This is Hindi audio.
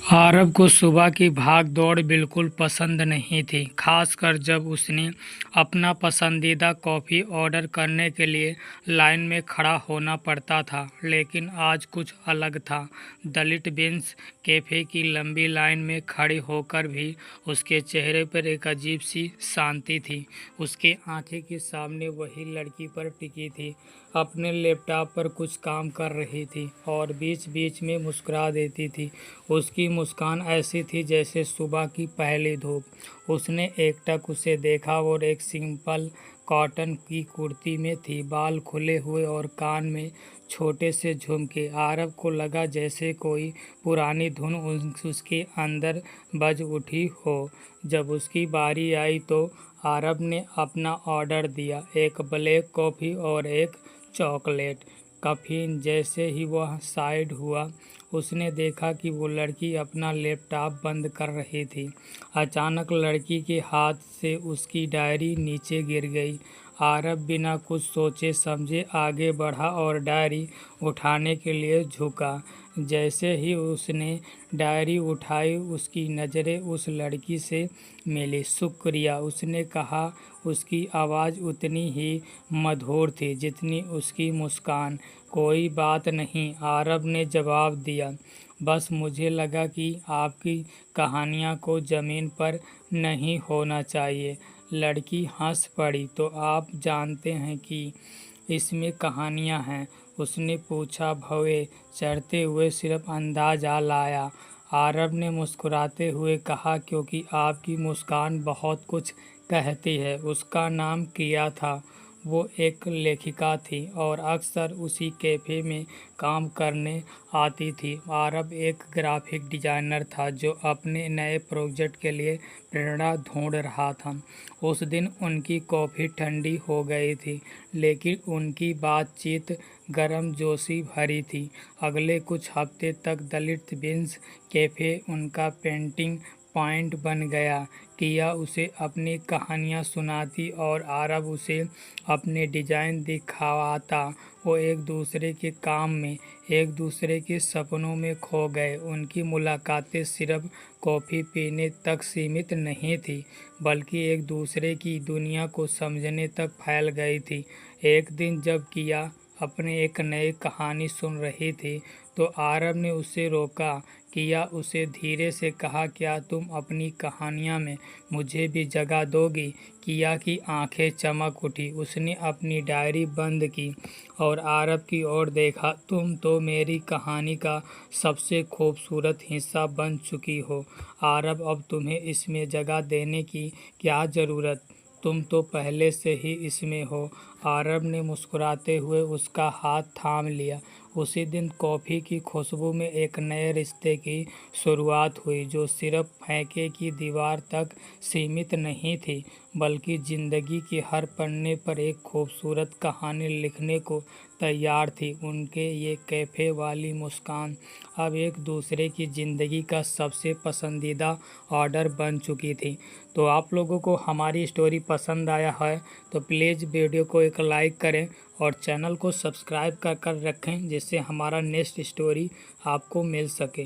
आरव को सुबह की भाग-दौड़ बिल्कुल पसंद नहीं थी, खासकर जब उसने अपना पसंदीदा कॉफ़ी ऑर्डर करने के लिए लाइन में खड़ा होना पड़ता था। लेकिन आज कुछ अलग था। दलित बीन्स कैफ़े की लंबी लाइन में खड़ी होकर भी उसके चेहरे पर एक अजीब-सी शांति थी। उसकी आंखें के सामने वही लड़की पर टिकी थी, अपने लैपटॉप पर कुछ काम कर रही थी और बीच-बीच में मुस्कुरा देती थी। उसकी मुस्कान ऐसी थी जैसे सुबह की पहली धूप। उसने एकटक उसे देखा और एक सिंपल कॉटन की कुर्ती में थी, बाल खुले हुए और कान में छोटे से झुमके। आरव को लगा जैसे कोई पुरानी धुन उसके अंदर बज उठी हो। जब उसकी बारी आई तो आरव ने अपना ऑर्डर दिया, एक ब्लैक कॉफ़ी और एक चॉकलेट कफिन। जैसे ही वह साइड हुआ, उसने देखा कि वो लड़की अपना लैपटॉप बंद कर रही थी। अचानक लड़की के हाथ से उसकी डायरी नीचे गिर गई। आरव बिना कुछ सोचे समझे आगे बढ़ा और डायरी उठाने के लिए झुका। जैसे ही उसने डायरी उठाई, उसकी नज़रें उस लड़की से मिली। शुक्रिया, उसने कहा। उसकी आवाज़ उतनी ही मधुर थी जितनी उसकी मुस्कान। कोई बात नहीं, आरव ने जवाब दिया। बस मुझे लगा कि आपकी कहानियाँ को ज़मीन पर नहीं होना चाहिए। लड़की हंस पड़ी। तो आप जानते हैं कि इसमें कहानियाँ हैं? उसने पूछा, भौवे चढ़ते हुए सिर्फ अंदाज़ा लाया। आरव ने मुस्कुराते हुए कहा, क्योंकि आपकी मुस्कान बहुत कुछ कहती है। उसका नाम किया था। वो एक लेखिका थी और अक्सर उसी कैफ़े में काम करने आती थी। आरव एक ग्राफिक डिज़ाइनर था जो अपने नए प्रोजेक्ट के लिए प्रेरणा ढूंढ रहा था। उस दिन उनकी कॉफ़ी ठंडी हो गई थी, लेकिन उनकी बातचीत गर्मजोशी भरी थी। अगले कुछ हफ्ते तक दलित बीन्स कैफ़े उनका पेंटिंग पॉइंट बन गया। किया उसे अपनी कहानियाँ सुनाती और आरव उसे अपने डिज़ाइन दिखाता। वो एक दूसरे के काम में, एक दूसरे के सपनों में खो गए। उनकी मुलाकातें सिर्फ कॉफ़ी पीने तक सीमित नहीं थी, बल्कि एक दूसरे की दुनिया को समझने तक फैल गई थी। एक दिन जब किया अपने एक नई कहानी सुन रही थी, तो आरव ने उसे रोका। किया उसे धीरे से कहा, क्या तुम अपनी कहानियाँ में मुझे भी जगह दोगी? किया की आंखें चमक उठी। उसने अपनी डायरी बंद की और आरव की ओर देखा। तुम तो मेरी कहानी का सबसे खूबसूरत हिस्सा बन चुकी हो आरव, अब तुम्हें इसमें जगह देने की क्या ज़रूरत? तुम तो पहले से ही इसमें हो। आरव ने मुस्कुराते हुए उसका हाथ थाम लिया। उसी दिन कॉफ़ी की खुशबू में एक नए रिश्ते की शुरुआत हुई, जो सिर्फ फैके की दीवार तक सीमित नहीं थी, बल्कि ज़िंदगी के हर पन्ने पर एक खूबसूरत कहानी लिखने को तैयार थी। उनके ये कैफ़े वाली मुस्कान अब एक दूसरे की ज़िंदगी का सबसे पसंदीदा ऑर्डर बन चुकी थी। तो आप लोगों को हमारी स्टोरी पसंद आया है तो प्लीज़ वीडियो को एक लाइक करें और चैनल को सब्सक्राइब कर रखें, जिससे हमारा नेक्स्ट स्टोरी आपको मिल सके।